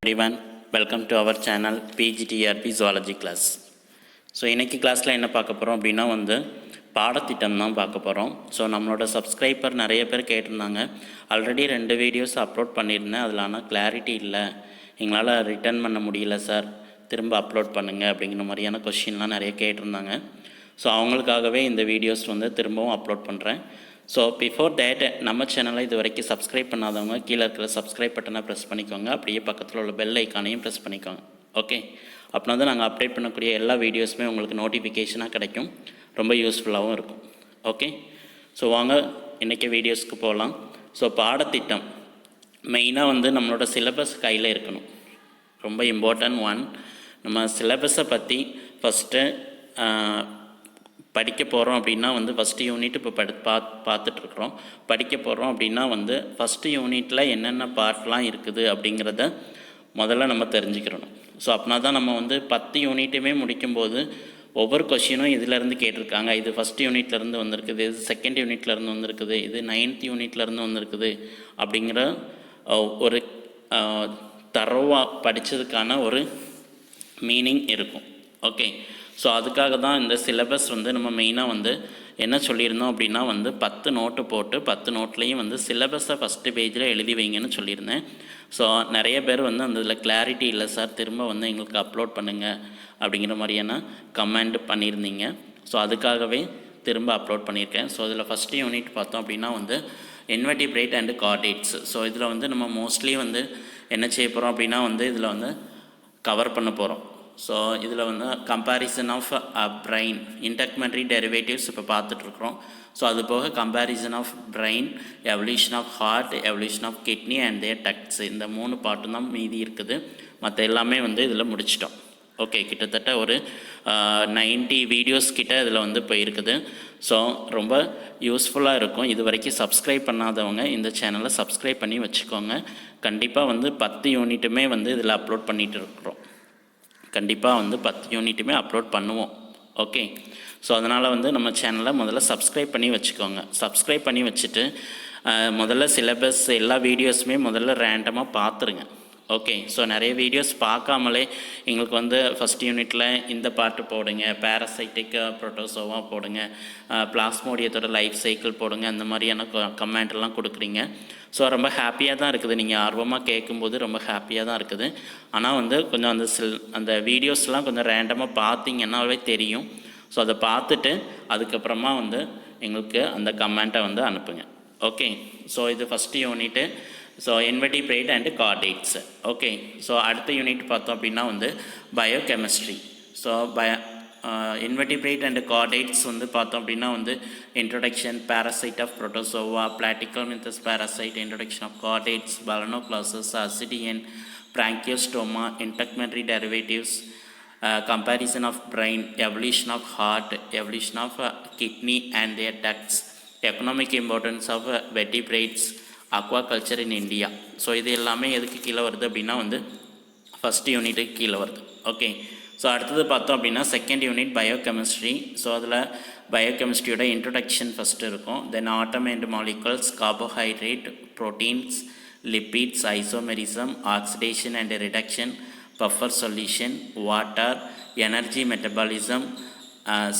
everyone, welcome to our channel PGTRP Zoology class. So இன்றைக்கி கிளாஸில் என்ன பார்க்க போகிறோம் அப்படின்னா பாடத்திட்டம் தான் பார்க்க போகிறோம். ஸோ நம்மளோட சப்ஸ்கிரைபர் நிறைய பேர் கேட்டிருந்தாங்க. ஆல்ரெடி 2 வீடியோஸ் அப்லோட் பண்ணியிருந்தேன், அதில் ஆனால் கிளாரிட்டி இல்லை, எங்களால் ரிட்டர்ன் பண்ண முடியல சார், திரும்ப அப்லோட் பண்ணுங்கள் அப்படிங்கிற மாதிரியான கொஷின்லாம் நிறைய கேட்டிருந்தாங்க. ஸோ அவங்களுக்காகவே இந்த வீடியோஸ் திரும்பவும் அப்லோட் பண்ணுறேன். ஸோ பிஃபோர் தேட் நம்ம சேனலை இது வரைக்கும் சப்ஸ்கிரைப் பண்ணாதவங்க கீழே இருக்கிற சப்ஸ்கிரைப் பட்டனை ப்ரெஸ் பண்ணிக்கோங்க, அப்படியே பக்கத்தில் உள்ள பெல் ஐக்கானையும் ப்ரெஸ் பண்ணிக்கோங்க. ஓகே, அப்படின்னா நாங்கள் அப்டேட் பண்ணக்கூடிய எல்லா வீடியோஸுமே உங்களுக்கு நோட்டிஃபிகேஷனாக கிடைக்கும், ரொம்ப யூஸ்ஃபுல்லாகவும் இருக்கும். ஓகே, ஸோ வாங்க இன்றைக்கி வீடியோஸ்க்கு போகலாம். ஸோ பாடத்திட்டம் மெயினாக நம்மளோட சிலபஸ் கையில் இருக்கணும், ரொம்ப இம்பார்ட்டன்ட் ஒன். நம்ம சிலபஸை பற்றி ஃபஸ்ட்டு படிக்க போகிறோம் அப்படின்னா ஃபஸ்ட்டு யூனிட் இப்போ பார்த்துட்ருக்குறோம். படிக்க போகிறோம் அப்படின்னா ஃபஸ்ட்டு யூனிட்டில் என்னென்ன பார்ட்லாம் இருக்குது அப்படிங்கிறத முதல்ல நம்ம தெரிஞ்சுக்கிறணும். ஸோ அப்படின்னா தான் நம்ம 10 யூனிட்டுமே முடிக்கும்போது ஒவ்வொரு கொஷினும் இதிலேருந்து கேட்டிருக்காங்க, இது ஃபஸ்ட் யூனிட்லேருந்து வந்திருக்குது, இது செகண்ட் யூனிட்லேருந்து வந்திருக்குது, இது 9th யூனிட்லேருந்து வந்திருக்குது அப்படிங்கிற ஒரு தரோவாக படித்ததுக்கான ஒரு மீனிங் இருக்கும். ஓகே, ஸோ அதுக்காக தான் இந்த சிலபஸ் நம்ம மெயினாக என்ன சொல்லியிருந்தோம் அப்படின்னா 10 நோட்டு போட்டு 10 நோட்லேயும் சிலபஸை ஃபஸ்ட்டு பேஜில் எழுதி வைங்கன்னு சொல்லியிருந்தேன். ஸோ நிறைய பேர் அந்த இதில் கிளாரிட்டி இல்லை சார், திரும்ப எங்களுக்கு அப்லோட் பண்ணுங்கள் அப்படிங்கிற மாதிரியான கமெண்ட் பண்ணியிருந்தீங்க. ஸோ அதுக்காகவே திரும்ப அப்லோட் பண்ணியிருக்கேன். ஸோ இதில் ஃபஸ்ட்டு யூனிட் பார்த்தோம் அப்படின்னா இன்வெர்டிபிரேட் அண்ட் கார்டேட்ஸ். ஸோ இதில் நம்ம மோஸ்ட்லி என்ன செய்ய போகிறோம் அப்படின்னா இதில் கவர் பண்ண போகிறோம். ஸோ இதில் comparison of brain, integumentary derivatives இப்போ பார்த்துட்ருக்குறோம். ஸோ அது போக comparison of brain, evolution of heart, evolution of kidney and their ducts, இந்த 3 பாட்டும் தான் மீதி இருக்குது. மற்ற எல்லாமே இதில் முடிச்சிட்டோம். ஓகே, கிட்டத்தட்ட ஒரு 90 வீடியோஸ் கிட்ட இதில் போயிருக்குது. ஸோ ரொம்ப யூஸ்ஃபுல்லாக இருக்கும். இது வரைக்கும் சப்ஸ்கிரைப் பண்ணாதவங்க இந்த சேனலை சப்ஸ்கிரைப் பண்ணி வச்சுக்கோங்க. கண்டிப்பாக 10 யூனிட்டுமே இதில் அப்லோட் பண்ணிகிட்டு இருக்கிறோம். கண்டிப்பாக 10 யூனிட்டுமே அப்லோட் பண்ணுவோம். ஓகே, ஸோ அதனால் நம்ம சேனலை முதல்ல சப்ஸ்கிரைப் பண்ணி வச்சுக்கோங்க. சப்ஸ்கிரைப் பண்ணி வச்சுட்டு முதல்ல சிலபஸ் எல்லா வீடியோஸுமே முதல்ல ரேண்டமாக பார்த்துருங்க. ஓகே, ஸோ நிறைய வீடியோஸ் பார்க்காமலே எங்களுக்கு ஃபஸ்ட் யூனிட்டில் இந்த பாட்டு போடுங்க, பேராசைட்டிக் புரோட்டோசோவா போடுங்க, பிளாஸ்மோடியத்தோட லைஃப் சைக்கிள் போடுங்க, அந்த மாதிரியான கமெண்ட்லாம் கொடுக்குறீங்க. ஸோ ரொம்ப ஹாப்பியாக தான் இருக்குது, நீங்கள் ஆர்வமாக கேட்கும்போது ரொம்ப ஹாப்பியாக தான் இருக்குது. ஆனால் கொஞ்சம் அந்த வீடியோஸ்லாம் கொஞ்சம் ரேண்டமாக பார்த்தீங்கன்னாவே தெரியும். ஸோ அதை பார்த்துட்டு அதுக்கப்புறமா எங்களுக்கு அந்த கமெண்ட்டை அனுப்புங்க. ஓகே, ஸோ இது first unit. So invertebrate and chordates. Okay, so அடுத்த யூனிட் பார்த்தோம் அப்படின்னா biochemistry. So invertebrate and chordates பார்த்தோம் அப்படின்னா introduction, parasite of protozoa, platyhelminthes parasite, introduction of chordates, Balanoglossus, Ascidian, Branchiostoma, integumentary derivatives, comparison of brain, evolution of heart, evolution of kidney and their ducts, economic importance of vertebrates, aquaculture in India. So இது எல்லாமே எதுக்கு கீழே வருது அப்படின்னா first யூனிட்டுக்கு கீழே வருது. Okay, so அடுத்தது பார்த்தோம் அப்படின்னா செகண்ட் யூனிட் பயோகெமிஸ்ட்ரி. ஸோ அதில் பயோகெமிஸ்ட்ரியோட இன்ட்ரொடக்ஷன் ஃபஸ்ட்டு இருக்கும். Then atom and molecules, carbohydrate, proteins, lipids, isomerism, oxidation and reduction, buffer solution, water, energy metabolism,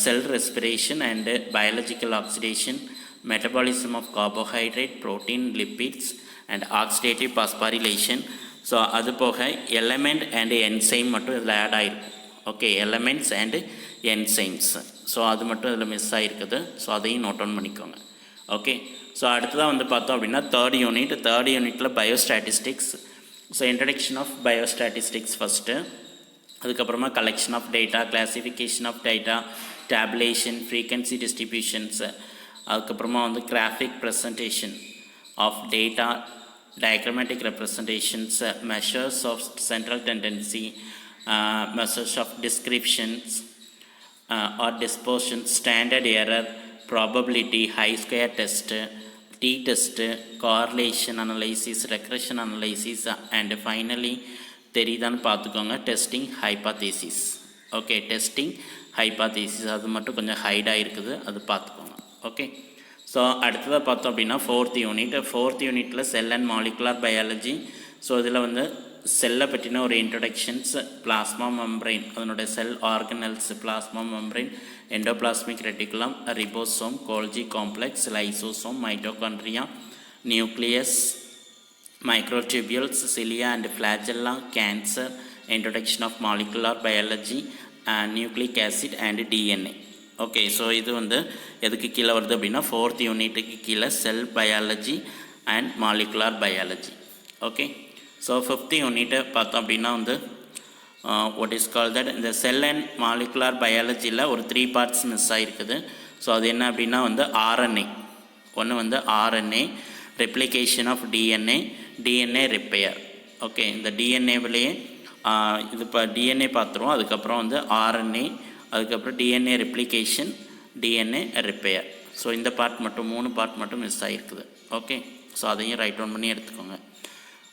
cell respiration and biological oxidation, metabolism of carbohydrate, protein, lipids and oxidative phosphorylation. So அது போக element and enzyme மட்டும் இதில் add ஆகிருக்கும். Okay, elements and enzymes, so அது மட்டும் இதில் miss ஆகிருக்குது. So அதையும் நோட் டவுன் பண்ணிக்கோங்க. ஓகே, ஸோ அடுத்ததாக பார்த்தோம் அப்படின்னா தேர்ட் யூனிட்டில் biostatistics. So introduction of biostatistics first, அதுக்கப்புறமா collection of data, classification of data, tabulation, frequency distributions, அதுக்கப்புறமா graphic presentation of data, diagrammatic representations, measures of central tendency, measures of descriptions or disposition, standard error, probability, high square test, t-test, correlation analysis, regression analysis and finally தெரியுதான்னு பார்த்துக்கோங்க testing ஹைபாத்தீசிஸ். Okay, testing ஹைபாத்தீசிஸ் அது மட்டும் கொஞ்சம் ஹைடாக இருக்குது, அது பார்த்துக்கோங்க. Okay, so அடுத்ததாக பார்த்தோம் அப்படின்னா ஃபோர்த் யூனிட்டில் செல் அண்ட் மாலிகுலர் பயாலஜி. ஸோ இதில் செல்லை பற்றின ஒரு இன்ட்ரடக்ஷன்ஸ், பிளாஸ்மா மெம்பரைன், அதனுடைய செல் organelles, plasma membrane, endoplasmic reticulum, ribosome, Golgi complex, lysosome, mitochondria, nucleus, microtubules, cilia and flagella, cancer, introduction of molecular biology, nucleic acid and DNA. Okay, so இது வந்து எதுக்கு கீழே வருது அப்படின்னா 4th யூனிட்டுக்கு கீழே செல் biology and molecular biology. Okay, so 5th யூனிட்டை பார்த்தோம் அப்படின்னா வந்து வாட் இஸ் கால் தட், இந்த செல் அண்ட் மாலிகுலார் பயாலஜியில் ஒரு 3 பார்ட்ஸ் மிஸ் ஆகிருக்குது. ஸோ அது என்ன அப்படின்னா வந்து ஆர்என்ஏ, ஒன்று வந்து RNA, replication of DNA, DNA repair. Okay, இந்த டிஎன்ஏவிலேயே இது இப்போ டிஎன்ஏ பார்த்துருவோம், அதுக்கப்புறம் வந்து ஆர்என்ஏ, அதுக்கப்புறம் DNA replication, DNA repair. So இந்த பார்ட் மட்டும் 3 பார்ட் மட்டும் மிஸ் ஆகிருக்குது. ஓகே, ஸோ அதையும் ரைட் டவுன் பண்ணி எடுத்துக்கோங்க.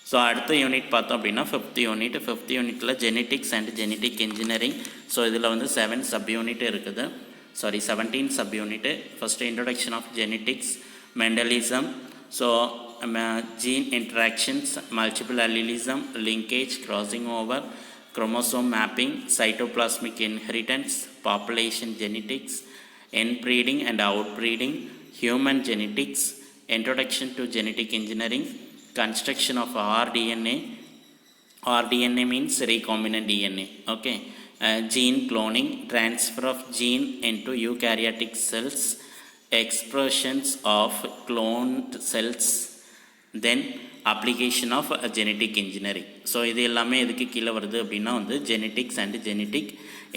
ஸோ அடுத்த யூனிட் பார்த்தோம் அப்படின்னா 5th யூனிட். 5th யூனிட்டில் genetics and genetic engineering. So இதில் வந்து 7 சப் யூனிட் இருக்குது, 17 sub unit. First introduction of genetics, Mendelism, so gene interactions, multiple allelism, linkage, crossing over, chromosome mapping, cytoplasmic inheritance, population genetics, inbreeding and outbreeding, human genetics, introduction to genetic engineering, construction of rDNA. rDNA means recombinant DNA. Okay, gene cloning, transfer of gene into eukaryotic cells, expressions of cloned cells, then application of genetic engineering. So இது எல்லாமே எதுக்கு கீழே வருது அப்படின்னா வந்து genetics and genetic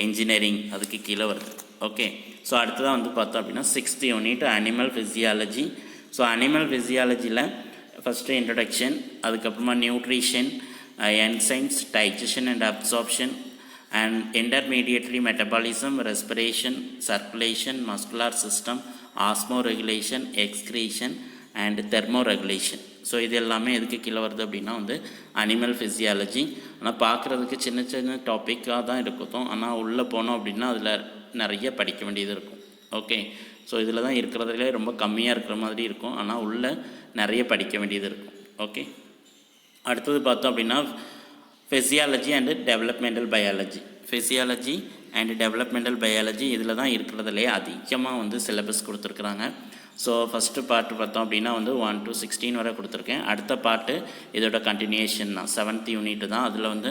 engineering அதுக்கு கீழே வருது. ஓகே, ஸோ அடுத்ததாக வந்து பார்த்தோம் அப்படின்னா 6th unit animal physiology. So animal ஃபிசியாலஜியில் ஃபஸ்ட்டு இன்ட்ரடக்ஷன், அதுக்கப்புறமா nutrition, enzymes, digestion and absorption, and intermediary metabolism, respiration, circulation, muscular system, osmoregulation, excretion and thermoregulation. So இது எல்லாமே எதுக்கு கீழே வருது அப்படின்னா வந்து அனிமல் ஃபிசியாலஜி. ஆனால் பார்க்குறதுக்கு சின்ன சின்ன டாப்பிக்காக தான் இருக்கும், ஆனால் உள்ளே போனோம் அப்படின்னா அதில் நிறைய படிக்க வேண்டியது இருக்கும். ஓகே, ஸோ இதில் தான் இருக்கிறதுலே ரொம்ப கம்மியாக இருக்கிற மாதிரி இருக்கும், ஆனால் உள்ளே நிறைய படிக்க வேண்டியது இருக்கும். ஓகே, அடுத்தது பார்த்தோம் அப்படின்னா physiology and developmental biology. Physiology and developmental biology இதில் தான் இருக்கிறதுலே அதிகமாக வந்து சிலபஸ் கொடுத்துருக்குறாங்க. ஸோ ஃபஸ்ட்டு பார்ட்டு பார்த்தோம் அப்படின்னா வந்து 1 to 16 வரை கொடுத்துருக்கேன். அடுத்த பார்ட்டு இதோட கண்டினியூஷன் தான், 7th யூனிட் தான். அதில் வந்து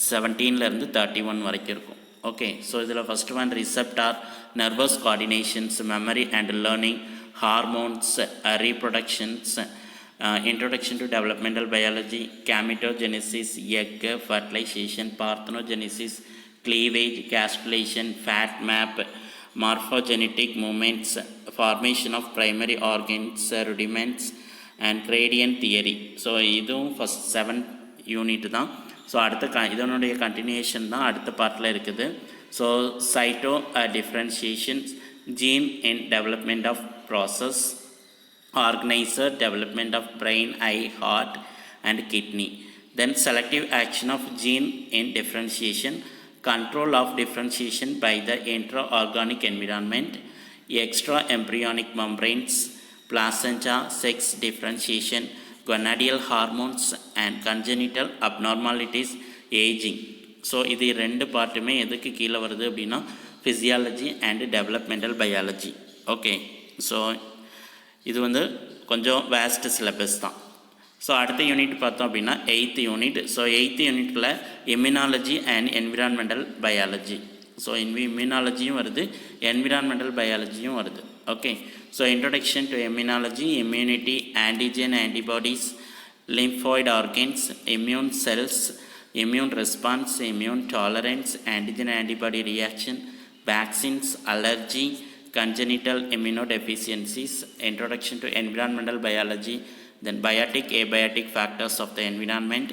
17லேருந்து 31 வரைக்கும் இருக்கும். ஓகே, ஸோ இதில் first one receptor, nervous coordinations, memory and learning, hormones, reproductions, introduction to developmental biology, gametogenesis, egg, fertilization, parthenogenesis, cleavage, gastrulation, fat map, morphogenetic movements, formation of primary organs, rudiments and gradient theory. So இதுவும் first 7th unit தான். So அடுத்த இதனுடைய continuation தான் அடுத்த பார்ட்டில் இருக்குது. So cytodifferentiations, gene in development of process, organizer, development of brain, eye, heart and kidney. Then selective action of gene in differentiation, control of differentiation by the intra-organic environment, extra embryonic membranes, placenta, sex differentiation, gonadal hormones and congenital abnormalities, aging. So இது 2 பார்ட்டுமே எதுக்கு கீழே வருது அப்படின்னா physiology and developmental biology. Okay, so இது வந்து கொஞ்சம் vast syllabus தான். ஸோ அடுத்த யூனிட் பார்த்தோம் அப்படின்னா 8th யூனிட். ஸோ 8th யூனிட்டில் immunology and environmental biology. So இம்யூனாலஜியும் வருது, என்விரான்மெண்டல் பயாலஜியும் வருது. Okay, so introduction to immunology, immunity, antigen antibodies, lymphoid organs, immune cells, immune response, immune tolerance, antigen antibody reaction, vaccines, allergy, congenital immunodeficiencies, introduction to environmental biology, then biotic, abiotic factors of the environment,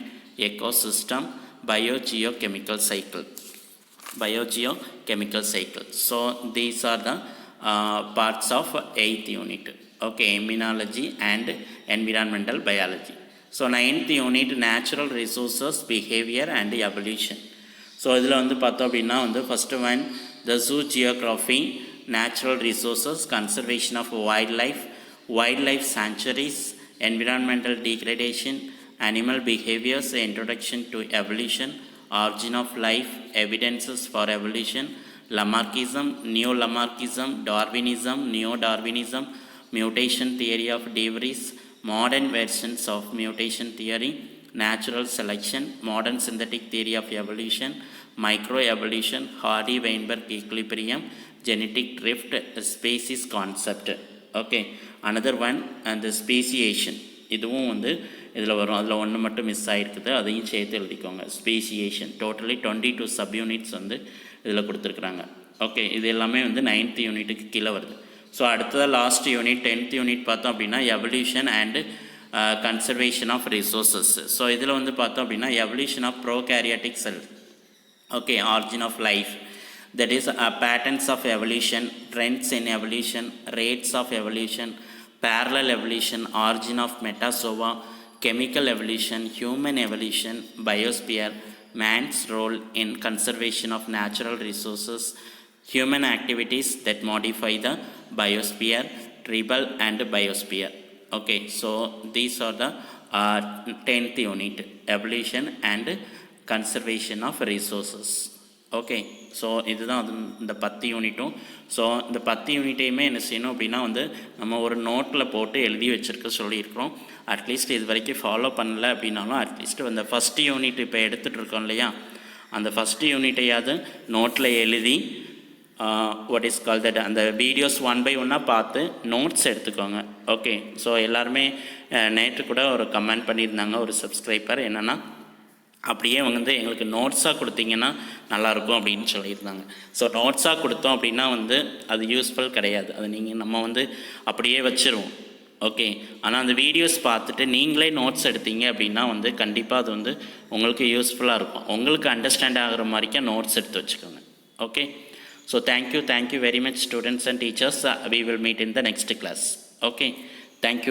ecosystem, biogeochemical cycle. So these are the parts of 8th unit. Okay, immunology and environmental biology. So 9th unit natural resources, behavior and evolution. So இதில் வந்து பார்த்தோம் அப்படின்னா வந்து first one the zoo geography, natural resources, conservation of wildlife, wildlife sanctuaries, environmental degradation, animal behaviors, introduction to evolution, origin of life, evidences for evolution, Lamarckism, Neo-Lamarckism, Darwinism, Neo-Darwinism, mutation theory of De Vries, modern versions of mutation theory, natural selection, modern synthetic theory of evolution, microevolution, Hardy-Weinberg equilibrium, genetic drift, species concept. Okay, another one and the speciation. இதுவும் வந்து இதில் வரும். அதில் ஒன்று மட்டும் miss ஆகிருக்குது, அதையும் சேர்த்து எழுதிக்கோங்க. ஸ்பீசியேஷன் டோட்டலி 22 சப்யூனிட்ஸ் வந்து இதில் கொடுத்துருக்குறாங்க. ஓகே, இது எல்லாமே வந்து 9th யூனிட்டுக்கு கீழே வருது. ஸோ அடுத்ததாக லாஸ்ட் யூனிட் 10th யூனிட் பார்த்தோம் அப்படின்னா evolution and conservation of resources. So இதில் வந்து பார்த்தோம் அப்படின்னா evolution of prokaryotic cell. Okay, origin of life, that is patterns of evolution, trends in evolution, rates of evolution, parallel evolution, origin of metazoa, chemical evolution, human evolution, biosphere, man's role in conservation of natural resources, human activities that modify the biosphere, tribal and biosphere. Okay, so these are the 10th unit, evolution and conservation of resources. Okay, so இதுதான் அது இந்த 10 யூனிட்டும். So இந்த 10 யூனிட்டையுமே என்ன செய்யணும் அப்படின்னா வந்து நம்ம ஒரு நோட்டில் போட்டு எழுதி வச்சுருக்க சொல்லியிருக்கிறோம். அட்லீஸ்ட் இது வரைக்கும் ஃபாலோ பண்ணல அப்படின்னாலும் அட்லீஸ்ட் அந்த ஃபஸ்ட்டு யூனிட் இப்போ எடுத்துகிட்டு இருக்கோம் இல்லையா, அந்த ஃபஸ்ட்டு யூனிட்டையாவது நோட்டில் எழுதி வாட் இஸ் கால் தட் அந்த வீடியோஸ் 1 by 1 பார்த்து நோட்ஸ் எடுத்துக்கோங்க. ஓகே, ஸோ எல்லாருமே நேற்று கூட ஒரு கமெண்ட் பண்ணியிருந்தாங்க ஒரு சப்ஸ்கிரைபர், என்னென்னா அப்படியே வந்து எங்களுக்கு நோட்ஸாக கொடுத்தீங்கன்னா நல்லாயிருக்கும் அப்படின்னு சொல்லியிருந்தாங்க. ஸோ நோட்ஸாக கொடுத்தோம் அப்படின்னா வந்து அது யூஸ்ஃபுல் கிடையாது, அது நம்ம வந்து அப்படியே வச்சுருவோம். ஓகே, ஆனால் அந்த வீடியோஸ் பார்த்துட்டு நீங்களே நோட்ஸ் எடுத்தீங்க அப்படின்னா வந்து கண்டிப்பாக அது வந்து உங்களுக்கு யூஸ்ஃபுல்லாக இருக்கும். உங்களுக்கு அண்டர்ஸ்டாண்ட் ஆகிற மாதிரிக்கா நோட்ஸ் எடுத்து வச்சுக்கோங்க. Okay, so thank you very much students and teachers. We will meet in the next class. Okay, thank you.